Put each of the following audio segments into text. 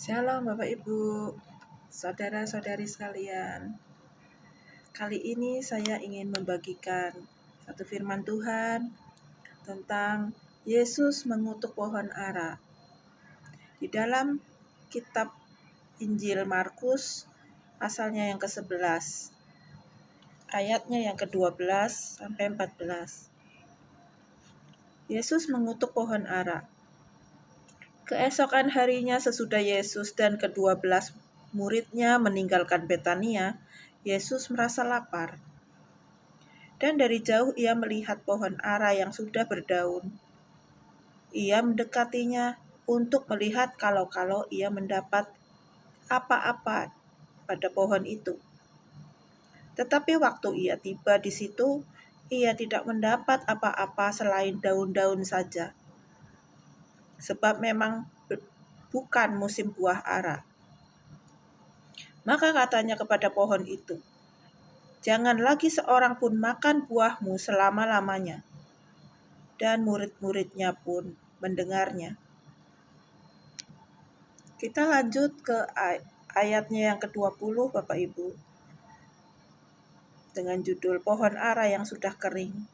Shalom Bapak Ibu, saudara-saudari sekalian. Kali ini saya ingin membagikan satu firman Tuhan tentang Yesus mengutuk pohon ara. Di dalam kitab Injil Markus, pasalnya yang ke-11, ayatnya yang ke-12 sampai 14. Yesus mengutuk pohon ara. Keesokan harinya sesudah Yesus dan ke-12 muridnya meninggalkan Betania, Yesus merasa lapar. Dan dari jauh ia melihat pohon ara yang sudah berdaun. Ia mendekatinya untuk melihat kalau ia mendapat apa-apa pada pohon itu. Tetapi waktu ia tiba di situ, ia tidak mendapat apa-apa selain daun-daun saja. Sebab memang bukan musim buah ara. Maka katanya kepada pohon itu, "Jangan lagi seorang pun makan buahmu selama-lamanya." Dan murid-muridnya pun mendengarnya. Kita lanjut ke ayatnya yang ke-20 Bapak Ibu. Dengan judul Pohon Ara yang Sudah Kering.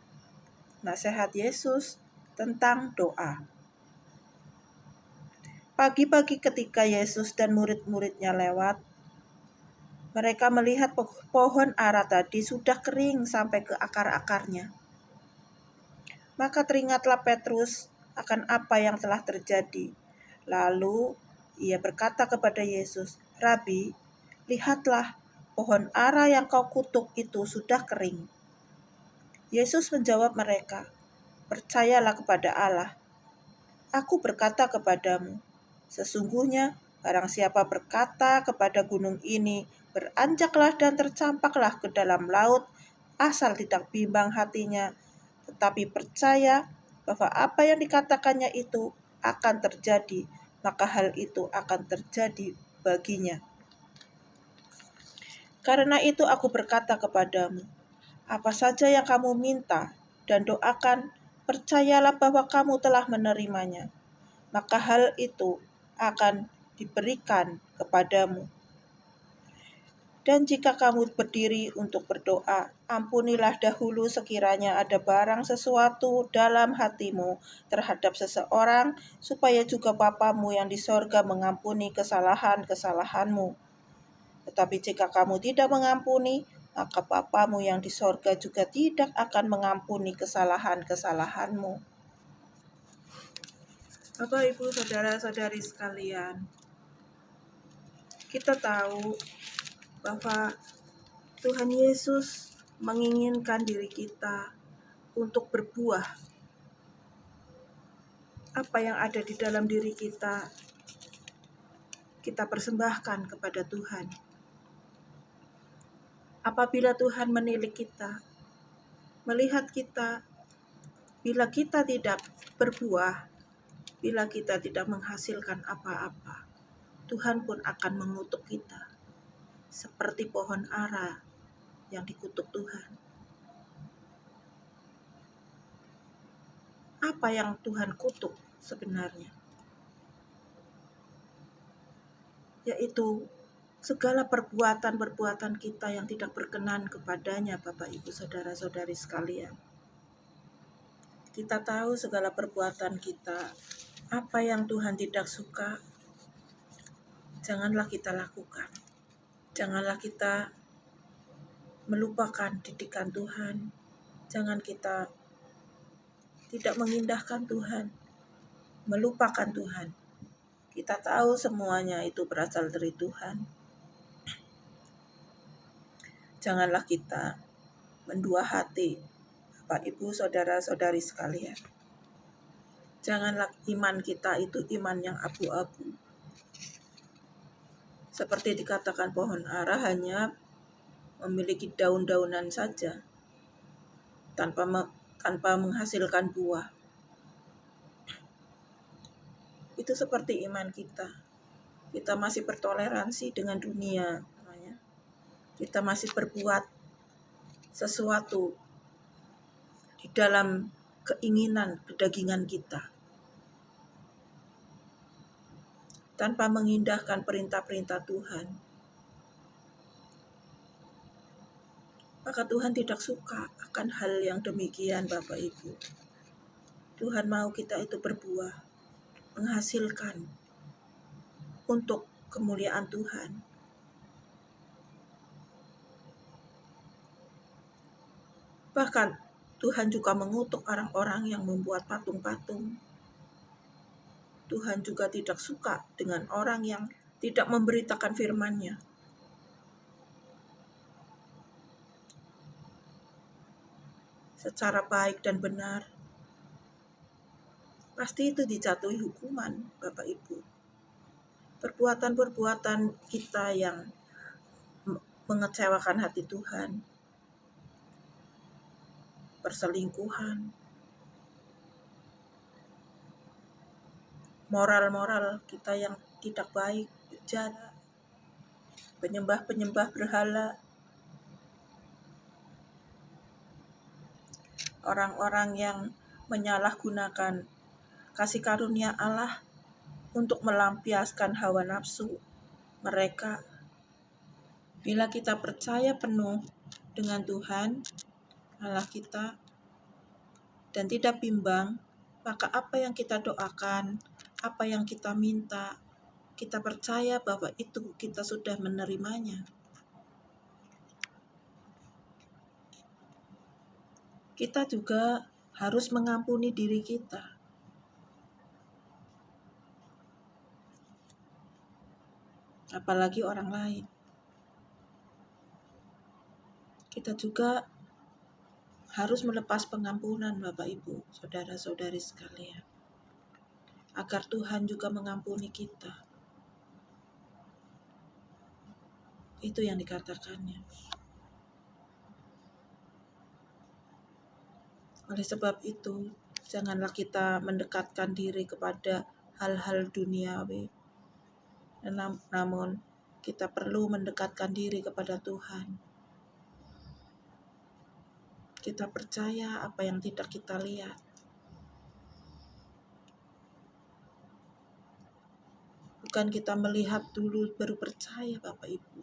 Nasihat Yesus tentang doa. Pagi-pagi ketika Yesus dan murid-muridnya lewat, mereka melihat pohon ara tadi sudah kering sampai ke akar-akarnya. Maka teringatlah Petrus akan apa yang telah terjadi. Lalu ia berkata kepada Yesus, "Rabi, lihatlah, pohon ara yang kau kutuk itu sudah kering." Yesus menjawab mereka, "Percayalah kepada Allah. Aku berkata kepadamu, sesungguhnya barang siapa berkata kepada gunung ini, beranjaklah dan tercampaklah ke dalam laut, asal tidak bimbang hatinya, tetapi percaya bahwa apa yang dikatakannya itu akan terjadi, maka hal itu akan terjadi baginya. Karena itu aku berkata kepadamu, apa saja yang kamu minta dan doakan, percayalah bahwa kamu telah menerimanya, maka hal itu akan diberikan kepadamu. Dan jika kamu berdiri untuk berdoa, ampunilah dahulu sekiranya ada barang sesuatu dalam hatimu terhadap seseorang, supaya juga Bapamu yang di sorga mengampuni kesalahan-kesalahanmu. Tetapi jika kamu tidak mengampuni, maka Bapamu yang di sorga juga tidak akan mengampuni kesalahan-kesalahanmu. Bapak, Ibu, saudara-saudari sekalian, kita tahu bahwa Tuhan Yesus menginginkan diri kita untuk berbuah. Apa yang ada di dalam diri kita, kita persembahkan kepada Tuhan. Apabila Tuhan menilik kita, melihat kita, bila kita tidak berbuah, bila kita tidak menghasilkan apa-apa, Tuhan pun akan mengutuk kita, seperti pohon ara yang dikutuk Tuhan. Apa yang Tuhan kutuk sebenarnya? Yaitu segala perbuatan-perbuatan kita yang tidak berkenan kepadanya, Bapak, Ibu, saudara-saudari sekalian. Kita tahu segala perbuatan kita, apa yang Tuhan tidak suka, janganlah kita lakukan. Janganlah kita melupakan didikan Tuhan. Jangan kita tidak mengindahkan Tuhan, melupakan Tuhan. Kita tahu semuanya itu berasal dari Tuhan. Janganlah kita mendua hati, Bapak, Ibu, saudara-saudari sekalian. Janganlah iman kita itu iman yang abu-abu. Seperti dikatakan pohon ara hanya memiliki daun-daunan saja, tanpa menghasilkan buah. Itu seperti iman kita. Kita masih bertoleransi dengan dunia. Kita masih berbuat sesuatu di dalam keinginan kedagingan kita. tanpa mengindahkan perintah-perintah Tuhan, maka Tuhan tidak suka akan hal yang demikian, Bapak Ibu. Tuhan mau kita itu berbuah, menghasilkan untuk kemuliaan Tuhan. Bahkan Tuhan juga mengutuk orang-orang yang membuat patung-patung. Tuhan juga tidak suka dengan orang yang tidak memberitakan firman-Nya. Secara baik dan benar, pasti itu dijatuhi hukuman, Bapak Ibu. Perbuatan-perbuatan kita yang mengecewakan hati Tuhan, perselingkuhan, moral-moral kita yang tidak baik, jahat, penyembah-penyembah berhala, orang-orang yang menyalahgunakan kasih karunia Allah untuk melampiaskan hawa nafsu mereka. Bila kita percaya penuh dengan Tuhan Allah kita dan tidak bimbang, maka apa yang kita doakan, apa yang kita minta, kita percaya bahwa itu kita sudah menerimanya. Kita juga harus mengampuni diri kita. Apalagi orang lain. Kita juga harus melepas pengampunan, Bapak Ibu, saudara-saudari sekalian. Agar Tuhan juga mengampuni kita. Itu yang dikatakannya. Oleh sebab itu, janganlah kita mendekatkan diri kepada hal-hal duniawi. Namun, kita perlu mendekatkan diri kepada Tuhan. Kita percaya apa yang tidak kita lihat. Bukan kita melihat dulu baru percaya, Bapak Ibu.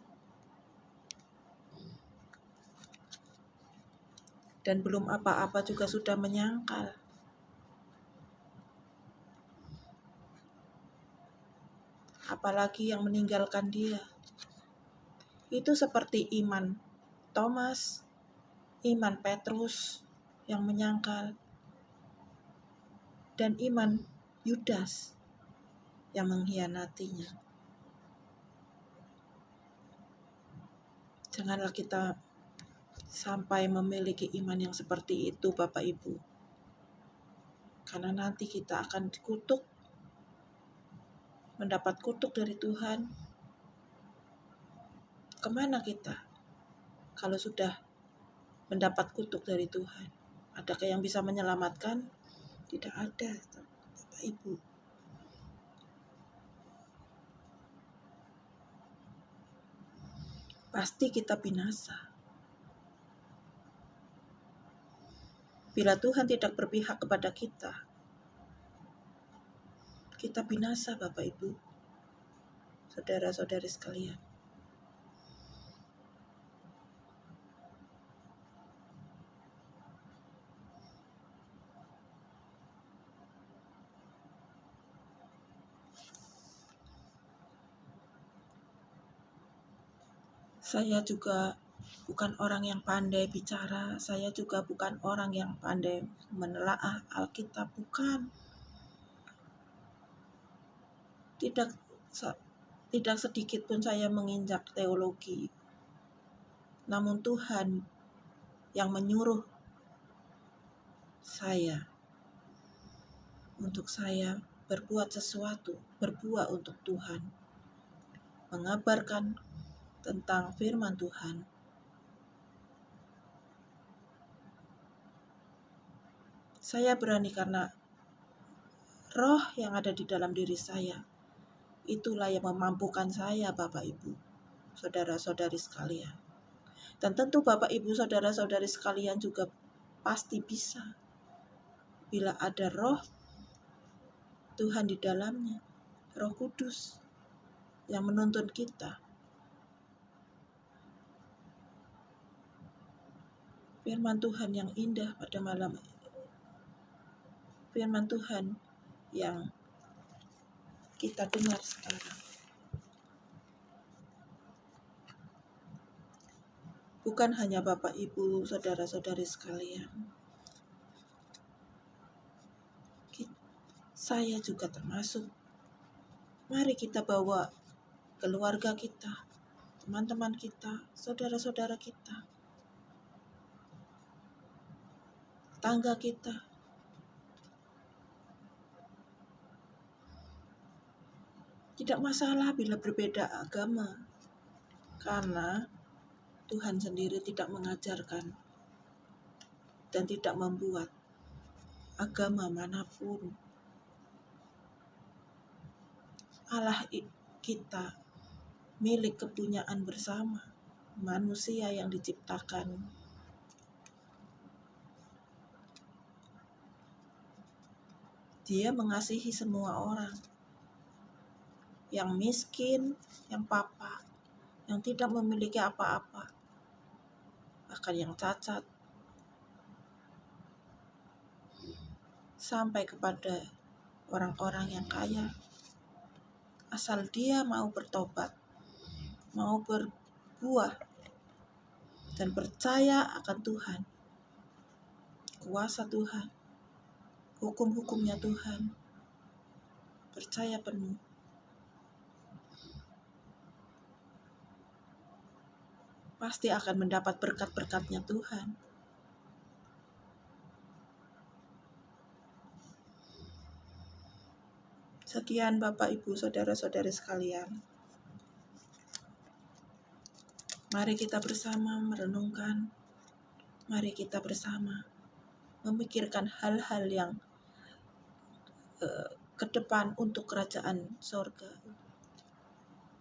Dan belum apa-apa juga sudah menyangkal. Apalagi yang meninggalkan Dia. Itu seperti iman Thomas, iman Petrus yang menyangkal, dan iman Yudas yang mengkhianatinya. Janganlah kita sampai memiliki iman yang seperti itu, Bapak Ibu. Karena nanti kita akan dikutuk, mendapat kutuk dari Tuhan. Kemana kita kalau sudah mendapat kutuk dari Tuhan? Adakah yang bisa menyelamatkan? Tidak ada, Bapak Ibu. Pasti kita binasa. Bila Tuhan tidak berpihak kepada kita, kita binasa, Bapak Ibu, saudara-saudari sekalian. Saya juga bukan orang yang pandai bicara, saya juga bukan orang yang pandai menelaah Alkitab, bukan. Tidak sedikit pun saya menginjak teologi. Namun Tuhan yang menyuruh saya untuk saya berbuat sesuatu, berbuat untuk Tuhan, mengabarkan tentang firman Tuhan. Saya berani karena roh yang ada di dalam diri saya. Itulah yang memampukan saya, Bapak Ibu, saudara-saudari sekalian. Dan tentu Bapak Ibu, saudara-saudari sekalian juga pasti bisa. Bila ada roh Tuhan di dalamnya, Roh Kudus. yang menuntun kita. Firman Tuhan yang indah pada malam ini. Firman Tuhan yang kita dengar sekarang. Bukan hanya Bapak, Ibu, saudara-saudari sekalian. Saya juga termasuk. Mari kita bawa keluarga kita, teman-teman kita, saudara-saudara kita, tangga kita. Tidak masalah bila berbeda agama, karena Tuhan sendiri tidak mengajarkan dan tidak membuat agama manapun. Allah kita milik kepunyaan bersama, manusia yang diciptakan. Dia mengasihi semua orang, yang miskin, yang papa, yang tidak memiliki apa-apa, bahkan yang cacat, sampai kepada orang-orang yang kaya. Asal dia mau bertobat, mau berbuah, dan percaya akan Tuhan, kuasa Tuhan, hukum-hukumnya Tuhan, percaya penuh, pasti akan mendapat berkat-berkatnya Tuhan. Sekian Bapak, Ibu, saudara-saudari sekalian. Mari kita bersama merenungkan, mari kita bersama memikirkan hal-hal yang ke depan untuk kerajaan sorga,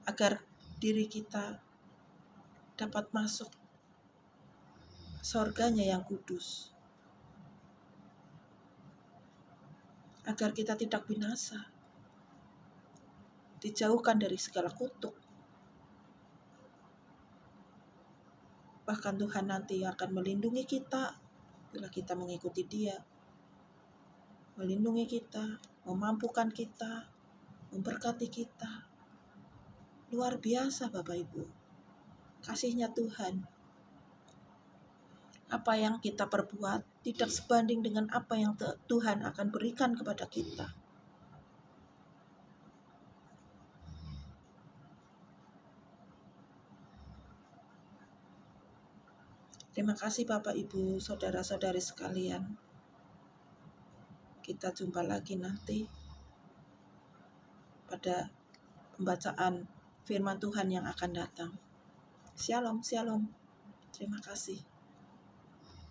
agar diri kita dapat masuk sorganya yang kudus, agar kita tidak binasa, dijauhkan dari segala kutuk. Bahkan Tuhan nanti akan melindungi kita bila kita mengikuti Dia, melindungi kita, memampukan kita, memberkati kita. Luar biasa Bapak Ibu, kasih-Nya Tuhan. Apa yang kita perbuat tidak sebanding dengan apa yang Tuhan akan berikan kepada kita. Terima kasih Bapak, Ibu, saudara-saudari sekalian. Kita jumpa lagi nanti pada pembacaan firman Tuhan yang akan datang. Shalom, shalom. Terima kasih.